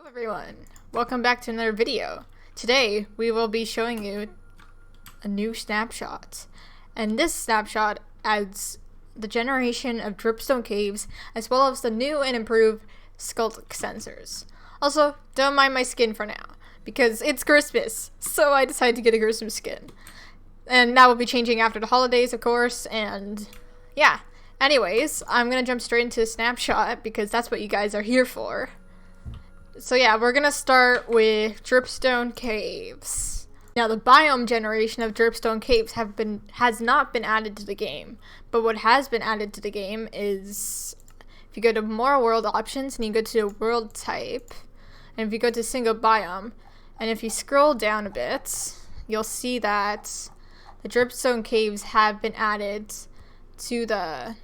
Everyone, welcome back to another video. Today we will be showing you a new snapshot, and this snapshot adds the generation of Dripstone Caves as well as the new and improved skulk sensors. Also, don't mind my skin for now because it's Christmas, so I decided to get a Christmas skin, and that will be changing after the holidays, of course. And yeah, anyways, I'm gonna jump straight into the snapshot because that's what you guys are here for. So yeah, we're gonna start with Dripstone Caves. Now, the biome generation of Dripstone Caves has not been added to the game, but what has been added to the game is if you go to more world options and you go to world type, and if you go to single biome, and if you scroll down a bit, you'll see that the Dripstone Caves have been added to the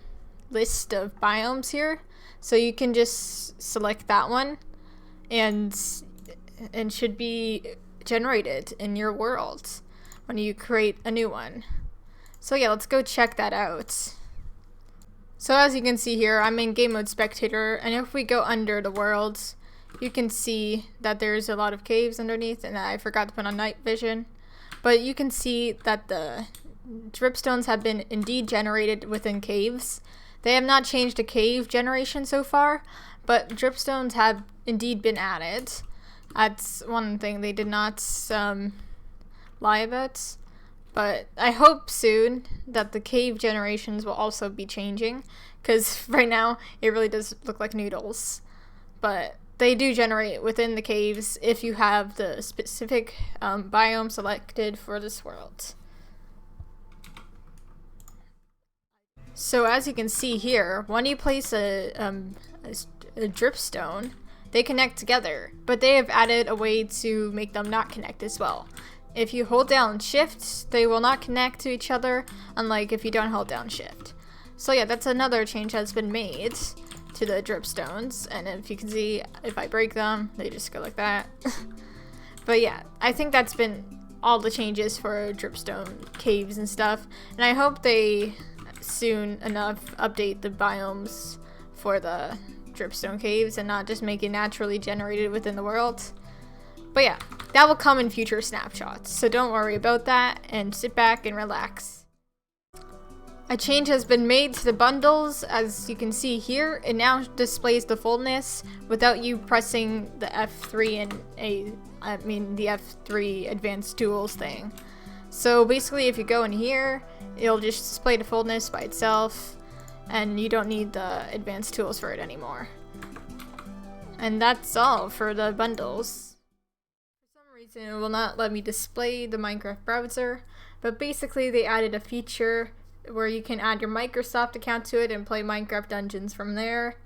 list of biomes here. So you can just select that one and should be generated in your world when you create a new one. So yeah, let's go check that out. So as you can see here, I'm in game mode spectator, and if we go under the world, you can see that there's a lot of caves underneath, and I forgot to put on night vision, but you can see that the dripstones have been indeed generated within caves. They have not changed the cave generation so far, but dripstones have indeed been added. That's one thing they did not lie about. But I hope soon that the cave generations will also be changing, because right now it really does look like noodles. But they do generate within the caves if you have the specific biome selected for this world. So as you can see here, when you place a dripstone, they connect together, but they have added a way to make them not connect as well. If you hold down shift, they will not connect to each other, unlike if you don't hold down shift. So yeah, that's another change that's been made to the dripstones, and if you can see, if I break them, they just go like that. But yeah, I think that's been all the changes for dripstone caves and stuff, and I hope they soon enough update the biomes for the dripstone caves and not just make it naturally generated within the world. But yeah, that will come in future snapshots, so don't worry about that and sit back and relax. A change has been made to the bundles. As you can see here, it now displays the fullness without you pressing the F3 and the F3 advanced tools thing. So basically, if you go in here, it'll just display the fullness by itself, and you don't need the advanced tools for it anymore. And that's all for the bundles. For some reason, it will not let me display the Minecraft browser, but basically they added a feature where you can add your Microsoft account to it and play Minecraft Dungeons from there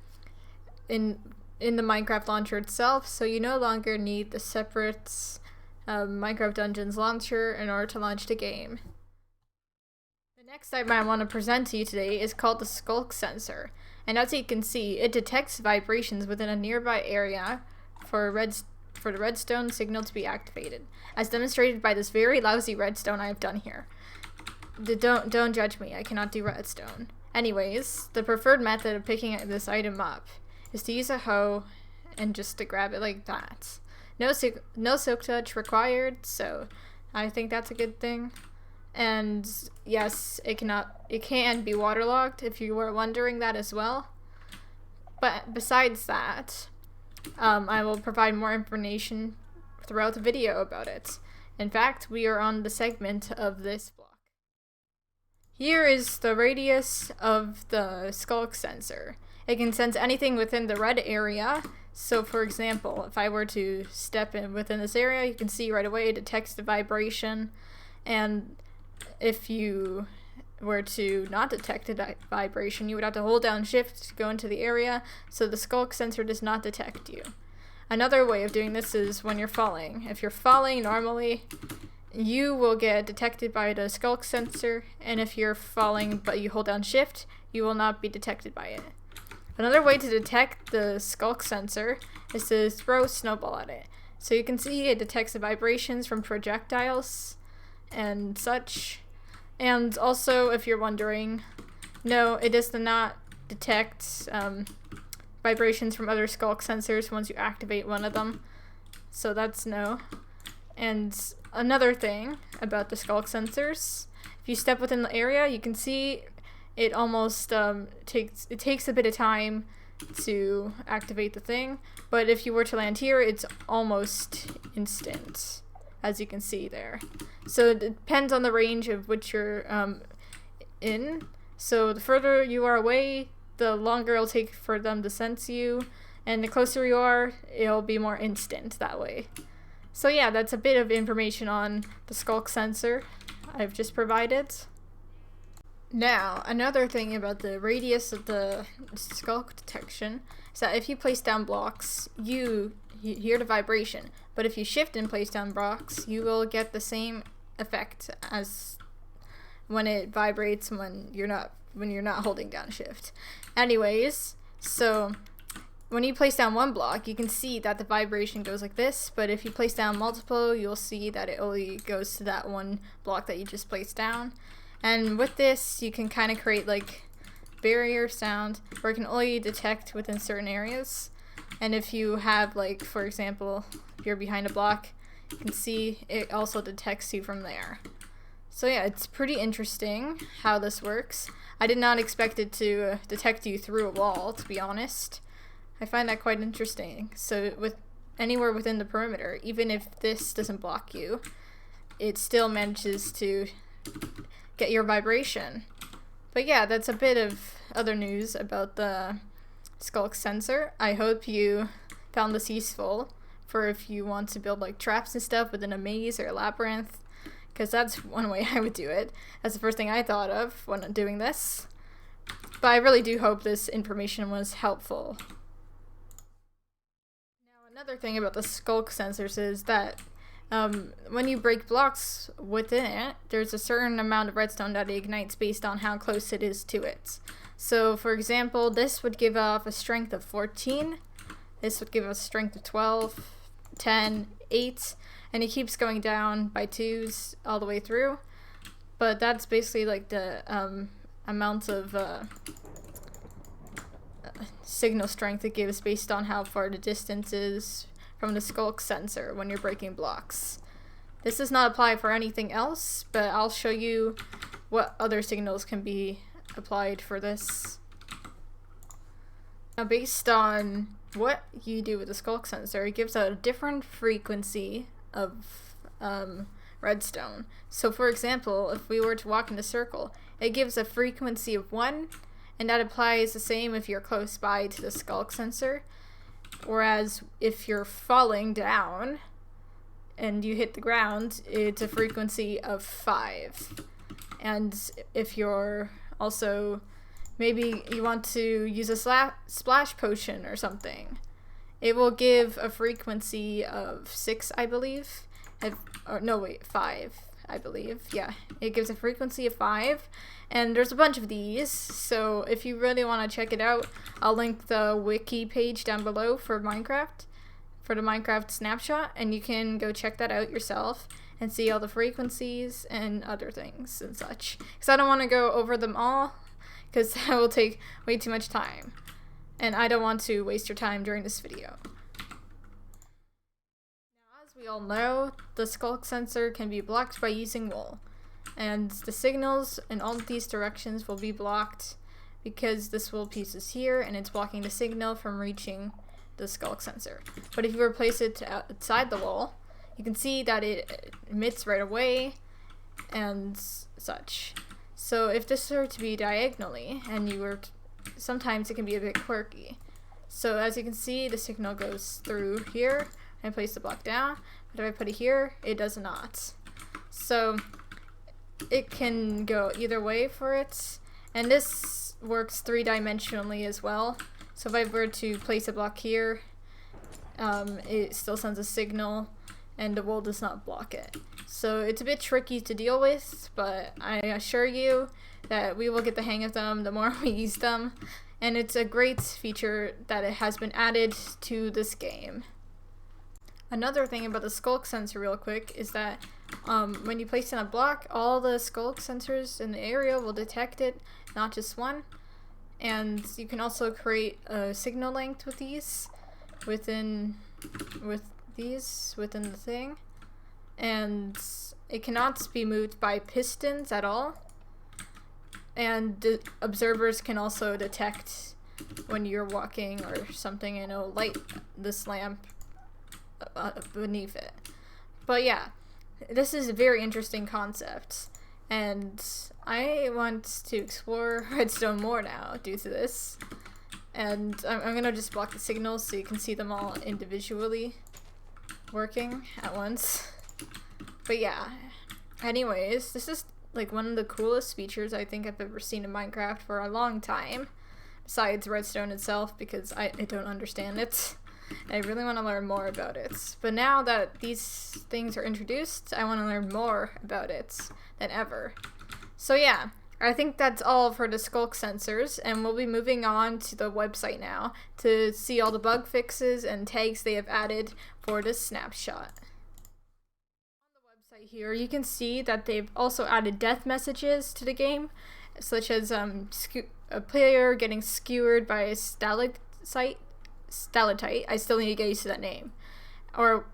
in the Minecraft launcher itself, so you no longer need the separate Minecraft Dungeons launcher in order to launch the game. The next item I want to present to you today is called the skulk sensor, and as you can see, it detects vibrations within a nearby area for the redstone signal to be activated, as demonstrated by this very lousy redstone I have done here. Don't judge me, I cannot do redstone. Anyways, the preferred method of picking this item up is to use a hoe and just to grab it like that. No silk touch required, so I think that's a good thing. And yes, it can be waterlogged if you were wondering that as well. But besides that, I will provide more information throughout the video about it. In fact, we are on the segment of this block. Here is the radius of the skulk sensor. It can sense anything within the red area. So for example, if I were to step in within this area, you can see right away it detects the vibration, and if you were to not detect a vibration, you would have to hold down shift to go into the area, so the skulk sensor does not detect you. Another way of doing this is when you're falling. If you're falling normally, you will get detected by the skulk sensor, and if you're falling but you hold down shift, you will not be detected by it. Another way to detect the skulk sensor is to throw a snowball at it. So you can see it detects the vibrations from projectiles and such. And also, if you're wondering, no, it does not detect vibrations from other skulk sensors once you activate one of them. So that's no. And another thing about the skulk sensors, if you step within the area, you can see it almost takes a bit of time to activate the thing, but if you were to land here, it's almost instant, as you can see there. So it depends on the range of which you're in. So the further you are away, the longer it'll take for them to sense you, and the closer you are, it'll be more instant that way. So yeah, that's a bit of information on the skulk sensor I've just provided. Now, another thing about the radius of the skulk detection is that if you place down blocks, you hear the vibration, but if you shift and place down blocks, you will get the same effect as when it vibrates when you're not holding down shift. Anyways, so when you place down one block, you can see that the vibration goes like this, but if you place down multiple, you'll see that it only goes to that one block that you just placed down. And with this, you can kind of create like barrier sound where it can only detect within certain areas. And if you have, like, for example, if you're behind a block, you can see it also detects you from there. So yeah, it's pretty interesting how this works. I did not expect it to detect you through a wall, to be honest. I find that quite interesting. So with anywhere within the perimeter, even if this doesn't block you, it still manages to get your vibration. But yeah, that's a bit of other news about the skulk sensor. I hope you found this useful for if you want to build like traps and stuff within a maze or a labyrinth, because that's one way I would do it. That's the first thing I thought of when doing this. But I really do hope this information was helpful. Now, another thing about the skulk sensors is that when you break blocks within it, there's a certain amount of redstone that it ignites based on how close it is to it. So for example, this would give off a strength of 14, this would give us a strength of 12, 10, 8, and it keeps going down by 2s all the way through. But that's basically like the amount of signal strength it gives based on how far the distance is from the skulk sensor when you're breaking blocks. This does not apply for anything else, but I'll show you what other signals can be applied for this. Now, based on what you do with the skulk sensor, it gives out a different frequency of redstone. So for example, if we were to walk in a circle, it gives a frequency of 1, and that applies the same if you're close by to the skulk sensor. Whereas if you're falling down and you hit the ground, it's a frequency of 5. And if you're also, maybe you want to use a splash potion or something, it will give a frequency of 6, I believe. 5, I believe. Yeah, it gives a frequency of 5. And there's a bunch of these, so if you really want to check it out, I'll link the wiki page down below for Minecraft, for the Minecraft Snapshot, and you can go check that out yourself and see all the frequencies and other things and such. Because I don't want to go over them all, because that will take way too much time, and I don't want to waste your time during this video. Now, as we all know, the skulk sensor can be blocked by using wool. And the signals in all of these directions will be blocked because this wool piece is here and it's blocking the signal from reaching the skulk sensor. But if you replace it outside the wool, you can see that it emits right away and such. So if this were to be diagonally, and you were sometimes it can be a bit quirky. So as you can see, the signal goes through here, and I place the block down, but if I put it here, it does not. So it can go either way for it, and this works 3-dimensionally as well. So if I were to place a block here, it still sends a signal and the wool does not block it. So it's a bit tricky to deal with, but I assure you that we will get the hang of them the more we use them, and it's a great feature that it has been added to this game. Another thing about the skulk sensor real quick is that when you place in a block, all the skulk sensors in the area will detect it, not just one. And you can also create a signal length with these within the thing. And it cannot be moved by pistons at all. And the observers can also detect when you're walking or something, and it'll light this lamp beneath it. But yeah, this is a very interesting concept, and I want to explore Redstone more now due to this. And I'm gonna just block the signals so you can see them all individually working at once. But yeah, anyways, this is like one of the coolest features I think I've ever seen in Minecraft for a long time, besides Redstone itself, because I don't understand it. I really want to learn more about it. But now that these things are introduced, I want to learn more about it than ever. So yeah, I think that's all for the skulk sensors, and we'll be moving on to the website now to see all the bug fixes and tags they have added for this snapshot. Here you can see that they've also added death messages to the game, such as a player getting skewered by a stalactite. I still need to get used to that name. Or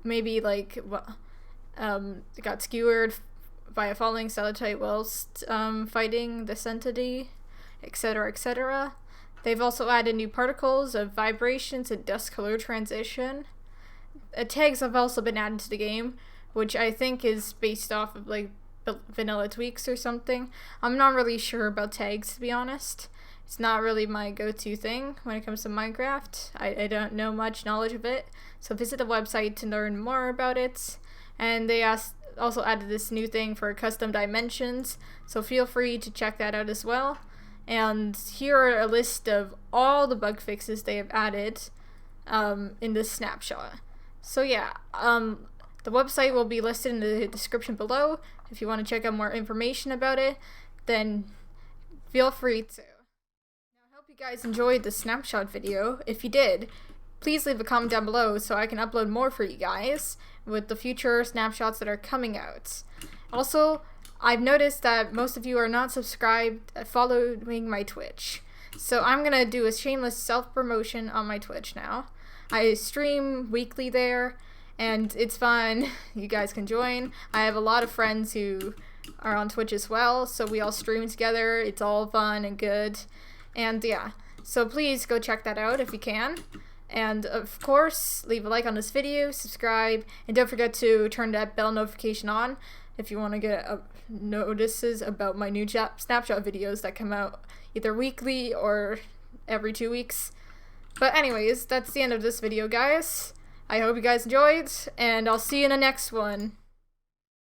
maybe like got skewered by a falling stalactite whilst fighting this entity, etc., etc. They've also added new particles of vibrations and dust color transition. Tags have also been added to the game, which I think is based off of like vanilla tweaks or something. I'm not really sure about tags, to be honest. It's not really my go-to thing when it comes to Minecraft. I don't know much knowledge of it, so visit the website to learn more about it. And they also added this new thing for custom dimensions, so feel free to check that out as well. And here are a list of all the bug fixes they have added in this snapshot. So yeah, the website will be listed in the description below. If you want to check out more information about it, then feel free to. Now, I hope you guys enjoyed the snapshot video. If you did, please leave a comment down below so I can upload more for you guys with the future snapshots that are coming out. Also, I've noticed that most of you are not subscribed following my Twitch. So I'm going to do a shameless self-promotion on my Twitch now. I stream weekly there, and it's fun. You guys can join. I have a lot of friends who are on Twitch as well, so we all stream together. It's all fun and good. And yeah, so please go check that out if you can. And of course, leave a like on this video, subscribe, and don't forget to turn that bell notification on if you want to get notices about my new snapshot videos that come out either weekly or every 2 weeks. But anyways, that's the end of this video, guys. I hope you guys enjoyed, and I'll see you in the next one.